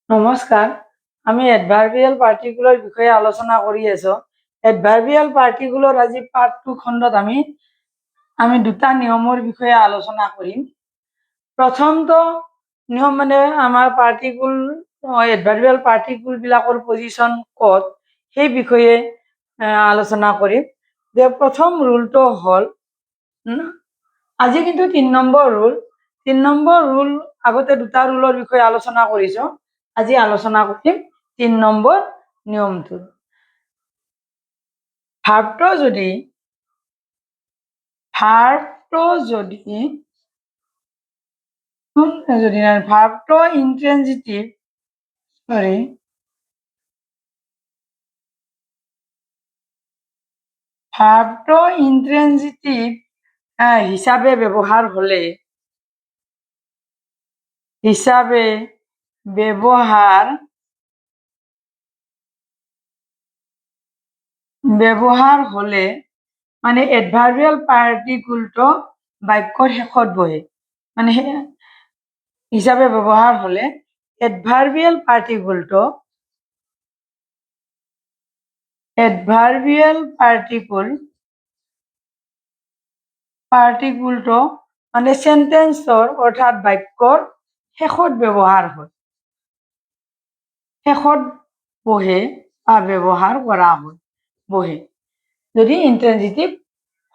নমস্কাৰ। আমি এডভাৰ্বিয়েল পাৰ্টিকুলাৰ বিষয়ে আলোচনা কৰি আছো। এডভাৰ্বিয়েল পাৰ্টিকুলাৰ আজি পাৰ্ট 2 খণ্ডত আমি দুটা নিয়মৰ বিষয়ে আলোচনা কৰিম। প্ৰথমটো নিয়ম মানে আমাৰ পাৰ্টিকুল এডভাৰ্বিয়েল পাৰ্টিকুল বিলাকৰ পজিশন ক'ত সেই বিষয়ে আলোচনা কৰিম। যে প্ৰথম ৰুলটো হ'ল আজি কিন্তু 3 নম্বৰ ৰুল আগতে দুটা ৰুলৰ বিষয়ে আলোচনা কৰিছো। আজি আলোচনা কৰিম 3 নম্বৰ নিয়মটো। ভাৰ্বটো যদি ভাৰ্বটো ইন্ট্ৰেনজিটিভ হিচাপে ব্যৱহাৰ হলে মানে এডভাৰ্বিয়েল পাৰ্টিকুলটো বাক্যৰ শেষত বহে। মানে হিচাপে ব্যৱহাৰ হলে এডভাৰ্বিয়েল পাৰ্টিকুলটো মানে সেন্টেন্সৰ অৰ্থাৎ বাক্যৰ শেষত ব্যৱহাৰ হয়, শেষত বহে বা ব্যৱহাৰ কৰা হয়, বহে। যদি ইন্ট্ৰেনজিটিভ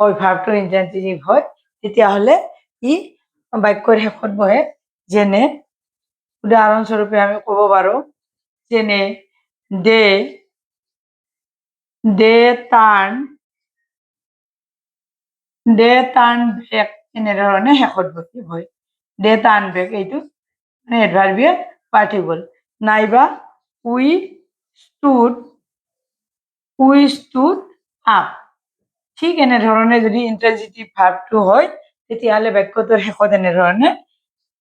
হয়, ভাৰ্বটো ইন্ট্ৰেনজিটিভ হয়, তেতিয়াহ'লে ই বাক্যৰ শেষত বহে। যেনে উদাহৰণস্বৰূপে আমি ক'ব পাৰো, যেনে দে টাৰ্ণ বেক, এনেধৰণে শেষত বহে। দে টাৰ্ণ বেক এইটো এডভাৰ্বিয়েল পাৰ্টিকুল। নাইবা উই ষ্টুড আপ, ঠিক এনেধৰণে যদি ইন্ট্ৰেনজিটিভ ভাৰ্বটো হয় তেতিয়াহ'লে বাক্যটোৰ শেষত এনেধৰণে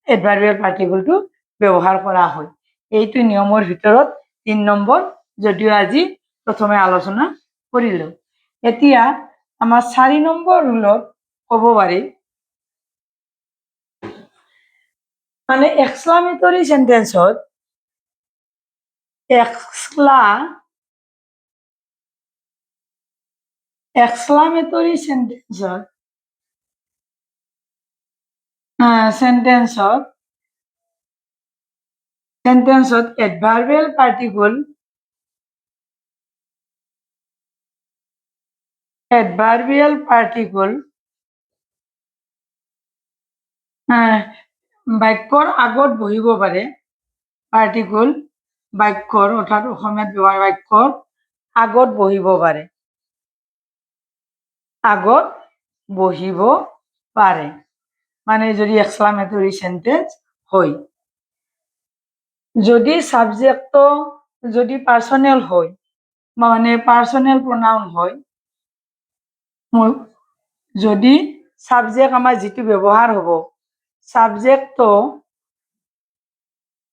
এডভাৰ্বিয়েল পাৰ্টিকুলটো ব্যৱহাৰ কৰা হয়। এইটো নিয়মৰ ভিতৰত 3 নম্বৰ, যদিও আজি প্ৰথমে আলোচনা কৰিলো। এতিয়া আমাৰ 4 নম্বৰ ৰুলত ক'ব পাৰি, মানে এক্সক্লামেটৰী সেন্টেন্সত এডভাৰ্বিয়েল পাৰ্টিকুল বাক্যৰ আগত বহিব পাৰে। পাৰ্টিকুল বাক্যৰ অৰ্থাৎ অসমীয়াত ব্যৱহাৰ বাক্যৰ আগত বহিব পাৰে, মানে যদি এক্সক্লামেটৰী সেন্টেন্স হয়। যদি সাবজেক্টটো যদি পার্সোনেল হয়, মানে পার্সোনেল প্রোনাউন হয়, যদি সাবজেক্ট আমার যেটো ব্যবহার হব,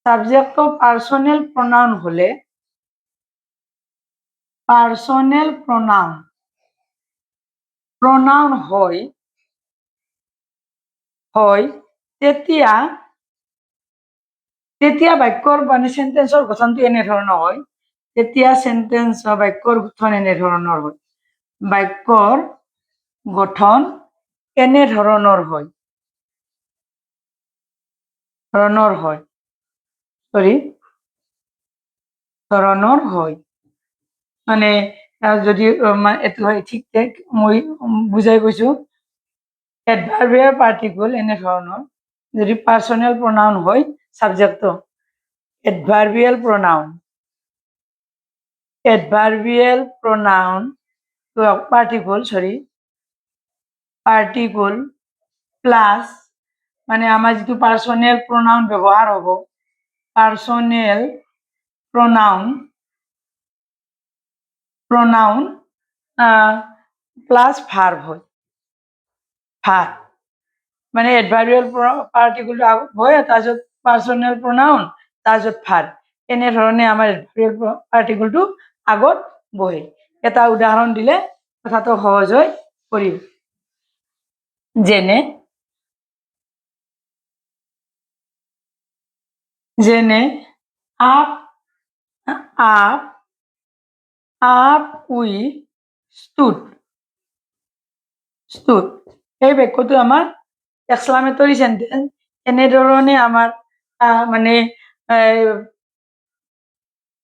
সাবজেক্টটো পার্সোনেল প্রোনাউন হলে, পার্সোনেল প্রোনাউন হয়, তেতিয়া বাক্যৰ মানে সেন্টেন্সৰ গঠনটো এনেধৰণৰ হয়। তেতিয়া বাক্যৰ গঠন এনেধৰণৰ হয়। বাক্যৰ গঠন এনেধৰণৰ হয়। মানে যদি এইটো হয়, ঠিক মই বুজাই কৈছো। এডভাৰ্বিয়েল পাৰ্টিকুল এনেধৰণৰ, যদি পাৰ্সোনেল প্ৰোনাউন হয় সাবজেক্টটো, এডভাৰ্বিয়েল প্ৰোনাউন পাৰ্টিকুল প্লাস, মানে আমাৰ যেটো পাৰ্সোনেল প্ৰোনাউন ব্যবহাৰ হব, পাৰ্সোনেল প্ৰোনাউন প্লাস ভাৰ্ব হয়। মানে এডভাৰ্বিয়েল পাৰ্টিকুলটো আগত বহে, তাৰপিছত পাৰ্সোনেল প্ৰোনাউন, তাৰপিছত ভাৰ্ব, এনেধৰণে আমাৰ এডভাৰ্বিয়েল পাৰ্টিকুলটো আগত বহে। এটা উদাহৰণ দিলে কথাটো সহজ হৈ পৰিব। যেনে আপ আপ আপ উই স্টুড স্টুড এই বাক্যটো আমাৰ এক্সক্লামেটৰী সেন্টেন্স। এনেধৰণে আমাৰ মানে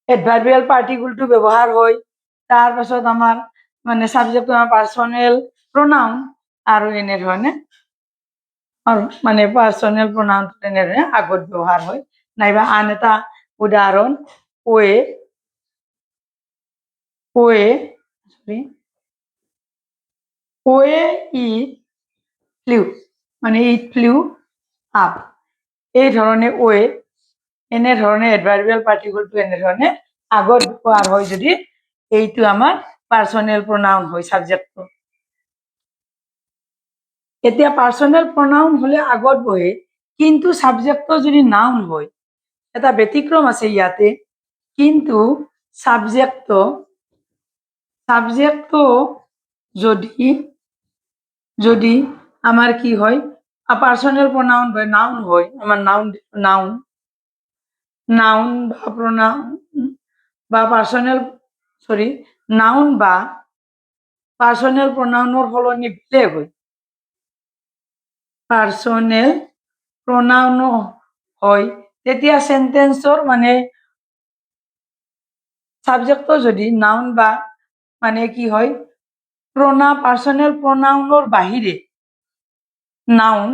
এডভাৰ্বিয়েল পাৰ্টিকুলটো ব্যৱহাৰ হয়। তাৰ পাছত আমাৰ মানে সাবজেক্টটো আমাৰ পাৰ্সোনেল প্ৰোনাউন আৰু এনেধৰণে আৰু মানে পাৰ্সোনেল প্ৰোনাউনটো তেনেদৰে আগত ব্যৱহাৰ হয়। নাইবা আন এটা উদাহৰণ ওয়ে ওয়ে সৰি ওয়ে ইট ফ্লিউ মানে ইট ফ্লিউ আপ। এই ধৰণে ওয়ে এনেধৰণে এডভাৰ্বিয়েল পাৰ্টিকুলটো এনেধৰণে আগত ব্যৱহাৰ হয় যদি এইটো আমাৰ পাৰ্সোনেল প্রোনাউন হয় সাবজেক্টটো। এতিয়া পার্সোনেল প্রোনাউন হলে আগত বহে, কিন্তু সাবজেক্টটো যদি নাউন হয়, এটা ব্যতিক্রম আছে ইয়াতে। কিন্তু সাবজেক্টটো যদি যদি আমার কি হয় পার্সোনেল প্রোনাউন হয়, নাউন হয়, আমার নাউন নাউন নাউন বা প্রোনাউন বা পার্সোনেল সরি নাউন বা পার্সোনেল প্ৰোনাউনৰ সলনি বেলেগ হয়। পাৰ্সোনেল প্ৰোনাউন হয় তেতিয়া সেন্টেন্সৰ মানে সাবজেক্টটো যদি নাউন বা মানে কি হয় পাৰ্সোনেল প্ৰোনাউনৰ বাহিৰে নাউন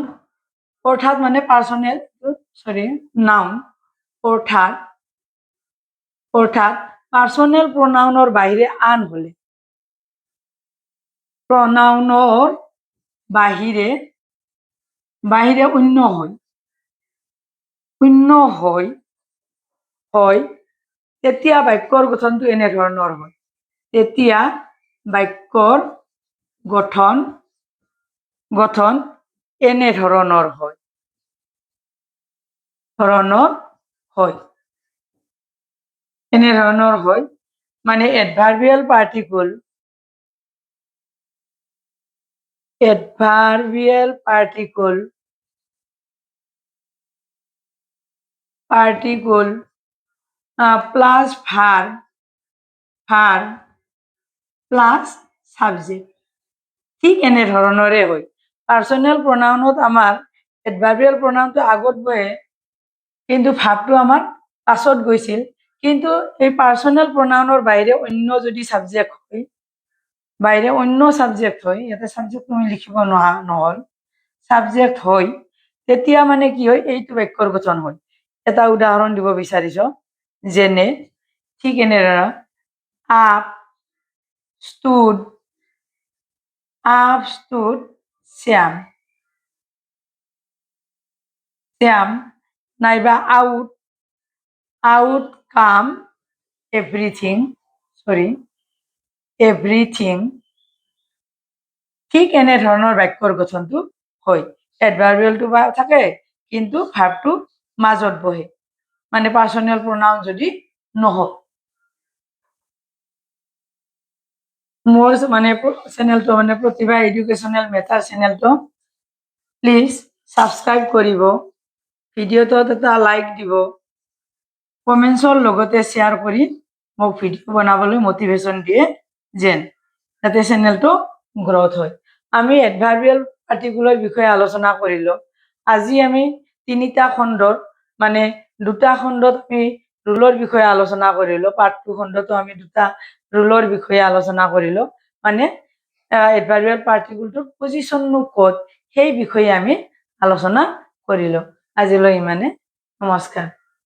অৰ্থাৎ মানে পাৰ্সোনেল নাউন অৰ্থাৎ পাৰ্সোনেল প্ৰোনাউনৰ বাহিৰে আন হলে প্ৰোনাউনৰ বাহিৰে অন্য হয় তেতিয়া বাক্যৰ গঠনটো এনেধৰণৰ হয়। তেতিয়া বাক্যৰ গঠন এনেধৰণৰ হয় এনেধৰণৰ হয় মানে এডভাৰ্বিয়েল পাৰ্টিকুল প্লাস ভাৰ্ব প্লাস সাবজেক্ট ঠিক এনেধৰণৰে হয়। পাৰ্সোনেল প্ৰোনাউনত আমাৰ এডভাৰ্বিয়েল প্ৰোনাউনটো আগত বহে, কিন্তু ভাবটো আমাৰ পাছত গৈছিল। কিন্তু এই পাৰ্সোনেল প্ৰোনাউনৰ বাহিৰে অন্য যদি সাবজেক্ট হয় ইয়াতে সাবজেক্ট আমি লিখিব নহল সাবজেক্ট হয়, তেতিয়া মানে কি হয় এইটো বাক্যৰ গঠন হয়। এটা উদাহৰণ দিব বিচাৰিছ, যেনে ঠিক এনেধৰণৰ আপ স্টুড শ্যাম নাইবা আউট কাম এভৰিথিং ঠিক এনেধৰণৰ বাক্যৰ গঠনটো হয়। এডভাৰ্বিয়েলটো বা থাকে কিন্তু ভাৰ্বটো মাজত বহে, মানে পাৰ্সোনেল প্ৰোনাউন যদি নহয়। মোৰ মানে চেনেলটো মানে প্ৰতিভা এডুকেশ্যনেল মেথড চেনেলটো প্লিজ সাবস্ক্ৰাইব কৰিব, ভিডিঅ'টোত এটা লাইক দিব, কমেন্টছৰ লগতে শ্বেয়াৰ কৰি মোক ভিডিঅ' বনাবলৈ মটিভেশ্যন দিয়ে যেন, যাতে চেনেলটো গ্ৰথ হয়। আমি এডভাৰ্বিয়েল পাৰ্টিকুলাৰ বিষয়ে আলোচনা কৰিলো। আজি আমি তিনিটা খণ্ডৰ মানে দুটা খণ্ডত আমি ৰুলৰ বিষয়ে আলোচনা কৰিলো। পাৰ্ট 2 খণ্ডতো আমি দুটা ৰুলৰ বিষয়ে আলোচনা কৰিলো, মানে এডভাৰ্বিয়েল পাৰ্টিকুলটোৰ পজিশননো ক'ত সেই বিষয়ে আমি আলোচনা কৰিলো। আজিলৈ ইমানে, নমস্কাৰ।